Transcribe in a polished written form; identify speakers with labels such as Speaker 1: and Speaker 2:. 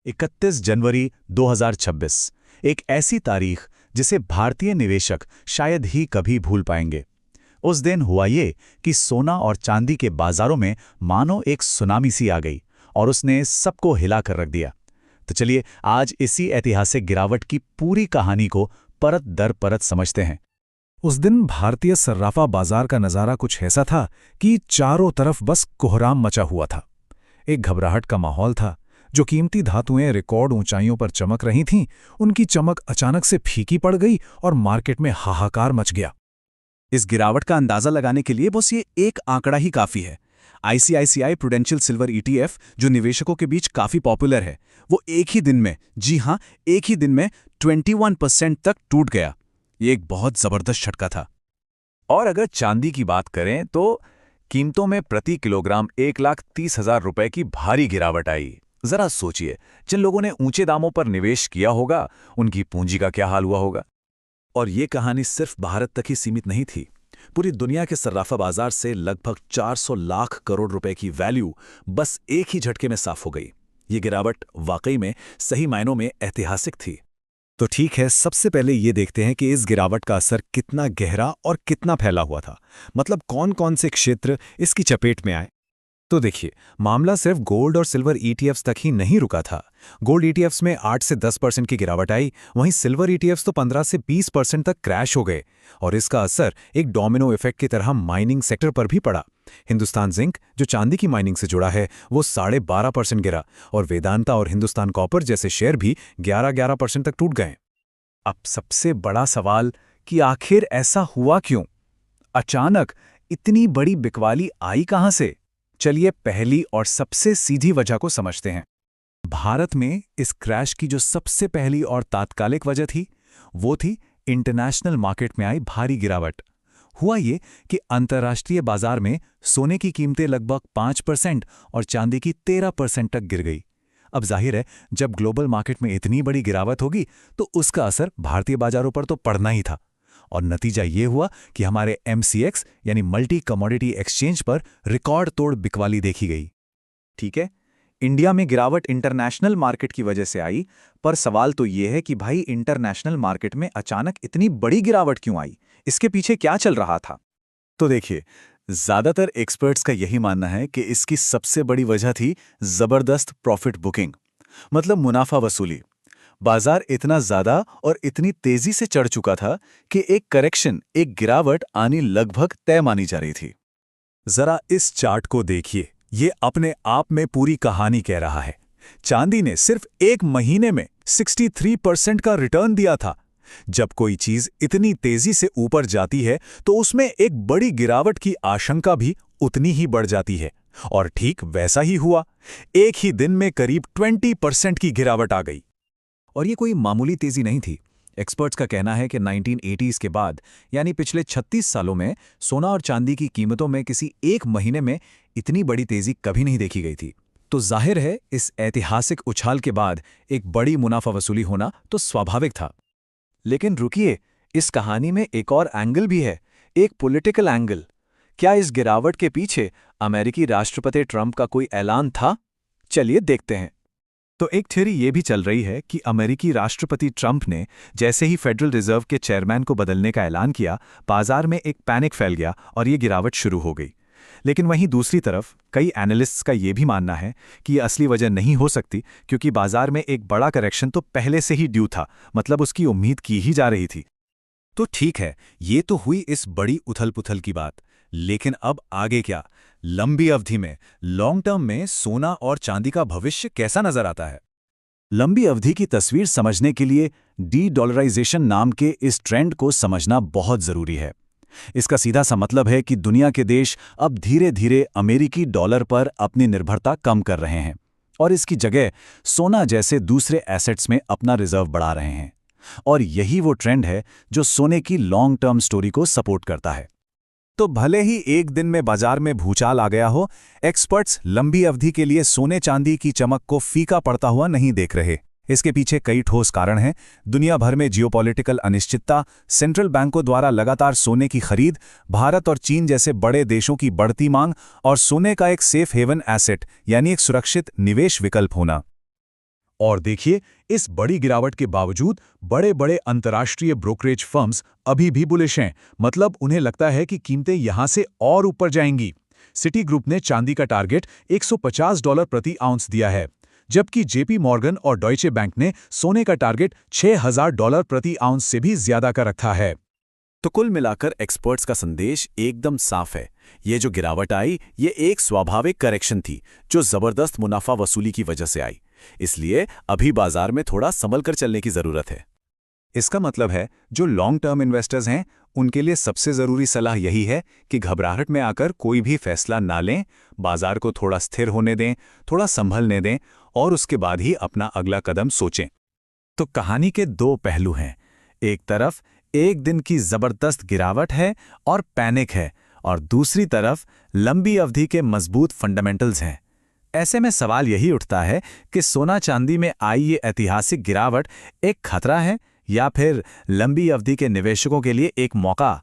Speaker 1: 31 जनवरी 2026, एक ऐसी तारीख जिसे भारतीय निवेशक शायद ही कभी भूल पाएंगे। उस दिन हुआ ये कि सोना और चांदी के बाजारों में मानो एक सुनामी सी आ गई और उसने सबको हिला कर रख दिया। तो चलिए आज इसी ऐतिहासिक गिरावट की पूरी कहानी को परत दर परत समझते हैं।
Speaker 2: उस दिन भारतीय सर्राफा बाजार का नजारा कुछ ऐसा था कि चारों तरफ बस कोहराम मचा हुआ था। एक घबराहट का माहौल था। जो कीमती धातुएं रिकॉर्ड ऊंचाइयों पर चमक रही थीं, उनकी चमक अचानक से फीकी पड़ गई और मार्केट में हाहाकार मच गया।
Speaker 1: इस गिरावट का अंदाजा लगाने के लिए बस ये एक आंकड़ा ही काफी है। आईसीआईसीआई प्रूडेंशियल सिल्वर ईटीएफ, जो निवेशकों के बीच काफी पॉपुलर है, वो एक ही दिन में, जी हां, एक ही दिन में 21% तक टूट गया। ये एक बहुत जबरदस्त झटका था। और अगर चांदी की बात करें तो कीमतों में प्रति किलोग्राम 1,30,000 रुपए की भारी गिरावट आई। जरा सोचिए, जिन लोगों ने ऊंचे दामों पर निवेश किया होगा, उनकी पूंजी का क्या हाल हुआ होगा। और ये कहानी सिर्फ भारत तक ही सीमित नहीं थी। पूरी दुनिया के सर्राफा बाजार से लगभग 400 लाख करोड़ रुपए की वैल्यू बस एक ही झटके में साफ हो गई। ये गिरावट वाकई में सही मायनों में ऐतिहासिक थी।
Speaker 2: तो ठीक है, सबसे पहले ये देखते हैं कि इस गिरावट का असर कितना गहरा और कितना फैला हुआ था। मतलब कौन कौन से क्षेत्र इसकी चपेट में आए। तो देखिए, मामला सिर्फ गोल्ड और सिल्वर ईटीएफ्स तक ही नहीं रुका था। गोल्ड ईटीएफ्स में 8 से 10% की गिरावट आई, वहीं सिल्वर ईटीएफ्स तो 15 से 20% तक क्रैश हो गए। और इसका असर एक डोमिनो इफेक्ट की तरह माइनिंग सेक्टर पर भी पड़ा। हिंदुस्तान जिंक, जो चांदी की माइनिंग से जुड़ा है, वो 12.5% गिरा और वेदांता और हिंदुस्तान कॉपर जैसे शेयर भी 11% तक टूट गए। अब सबसे बड़ा सवाल कि आखिर ऐसा हुआ क्यों? अचानक इतनी बड़ी बिकवाली आई कहां से? चलिए पहली और सबसे सीधी वजह को समझते हैं। भारत में इस क्रैश की जो सबसे पहली और तात्कालिक वजह थी, वो थी इंटरनेशनल मार्केट में आई भारी गिरावट। हुआ ये कि अंतर्राष्ट्रीय बाजार में सोने की कीमतें लगभग 5% और चांदी की 13% तक गिर गई। अब जाहिर है, जब ग्लोबल मार्केट में इतनी बड़ी गिरावट होगी तो उसका असर भारतीय बाजारों पर तो पड़ना ही था। और नतीजा ये हुआ कि हमारे MCX यानी मल्टी कमोडिटी एक्सचेंज पर रिकॉर्ड तोड़ बिकवाली देखी गई। ठीक है, इंडिया में गिरावट इंटरनेशनल मार्केट की वजह से आई, पर सवाल तो ये है कि भाई इंटरनेशनल मार्केट में अचानक इतनी बड़ी गिरावट क्यों आई? इसके पीछे क्या चल रहा था? तो देखिए, ज्यादातर एक्सपर्ट्स का यही मानना है कि इसकी सबसे बड़ी वजह थी जबरदस्त प्रॉफिट बुकिंग, मतलब मुनाफा वसूली। बाजार इतना ज्यादा और इतनी तेजी से चढ़ चुका था कि एक करेक्शन, एक गिरावट आनी लगभग तय मानी जा रही थी। जरा इस चार्ट को देखिए, ये अपने आप में पूरी कहानी कह रहा है। चांदी ने सिर्फ एक महीने में 63% का रिटर्न दिया था। जब कोई चीज इतनी तेजी से ऊपर जाती है तो उसमें एक बड़ी गिरावट की आशंका भी उतनी ही बढ़ जाती है। और ठीक वैसा ही हुआ। एक ही दिन में करीब 20% की गिरावट आ गई। और ये कोई मामूली तेजी नहीं थी। एक्सपर्ट्स का कहना है कि 1980s के बाद, यानी पिछले 36 सालों में, सोना और चांदी की कीमतों में किसी एक महीने में इतनी बड़ी तेजी कभी नहीं देखी गई थी। तो जाहिर है, इस ऐतिहासिक उछाल के बाद एक बड़ी मुनाफा वसूली होना तो स्वाभाविक था। लेकिन रुकिए, इस कहानी में एक और एंगल भी है, एक पॉलिटिकल एंगल। क्या इस गिरावट के पीछे अमेरिकी राष्ट्रपति ट्रंप का कोई ऐलान था? चलिए देखते हैं। तो एक थ्योरी ये भी चल रही है कि अमेरिकी राष्ट्रपति ट्रंप ने जैसे ही फेडरल रिजर्व के चेयरमैन को बदलने का ऐलान किया, बाजार में एक पैनिक फैल गया और ये गिरावट शुरू हो गई। लेकिन वहीं दूसरी तरफ कई एनालिस्ट्स का ये भी मानना है कि ये असली वजह नहीं हो सकती, क्योंकि बाजार में एक बड़ा करेक्शन तो पहले से ही ड्यू था, मतलब उसकी उम्मीद की ही जा रही थी। तो ठीक है, ये तो हुई इस बड़ी उथल-पुथल की बात। लेकिन अब आगे क्या? लंबी अवधि में, लॉन्ग टर्म में सोना और चांदी का भविष्य कैसा नजर आता है? लंबी अवधि की तस्वीर समझने के लिए डी-डॉलराइजेशन नाम के इस ट्रेंड को समझना बहुत जरूरी है। इसका सीधा सा मतलब है कि दुनिया के देश अब धीरे धीरे अमेरिकी डॉलर पर अपनी निर्भरता कम कर रहे हैं और इसकी जगह सोना जैसे दूसरे एसेट्स में अपना रिजर्व बढ़ा रहे हैं। और यही वो ट्रेंड है जो सोने की लॉन्ग टर्म स्टोरी को सपोर्ट करता है। तो भले ही एक दिन में बाजार में भूचाल आ गया हो, एक्सपर्ट्स लंबी अवधि के लिए सोने चांदी की चमक को फीका पड़ता हुआ नहीं देख रहे। इसके पीछे कई ठोस कारण हैं। दुनिया भर में जियोपॉलिटिकल अनिश्चितता, सेंट्रल बैंकों द्वारा लगातार सोने की खरीद, भारत और चीन जैसे बड़े देशों की बढ़ती मांग और सोने का एक सेफ हेवन एसेट यानी एक सुरक्षित निवेश विकल्प होना।
Speaker 1: और देखिए, इस बड़ी गिरावट के बावजूद बड़े बड़े अंतर्राष्ट्रीय ब्रोकरेज फर्म्स अभी भी बुलिश हैं। मतलब उन्हें लगता है कि कीमतें यहां से और ऊपर जाएंगी। सिटी ग्रुप ने चांदी का टारगेट $150 प्रति आउंस दिया है, जबकि जेपी मॉर्गन और डॉयचे बैंक ने सोने का टारगेट $6000 प्रति आउंस से भी ज्यादा का रखा है।
Speaker 2: तो कुल मिलाकर एक्सपर्ट्स का संदेश एकदम साफ है। ये जो गिरावट आई, ये एक स्वाभाविक करेक्शन थी जो जबरदस्त मुनाफा वसूली की वजह से आई। इसलिए अभी बाजार में थोड़ा संभल कर चलने की जरूरत है।
Speaker 1: इसका मतलब है जो लॉन्ग टर्म इन्वेस्टर्स हैं, उनके लिए सबसे ज़रूरी सलाह यही है कि घबराहट में आकर कोई भी फैसला ना लें, बाजार को थोड़ा स्थिर होने दें, थोड़ा संभलने दें और उसके बाद ही अपना अगला कदम सोचें।
Speaker 2: तो कहानी के दो पहलू हैं। एक तरफ एक दिन की जबरदस्त गिरावट है और पैनिक है, और दूसरी तरफ लंबी अवधि के मजबूत फंडामेंटल्स हैं। ऐसे में सवाल यही उठता है कि सोना चांदी में आई ये ऐतिहासिक गिरावट एक खतरा है या फिर लंबी अवधि के निवेशकों के लिए एक मौका।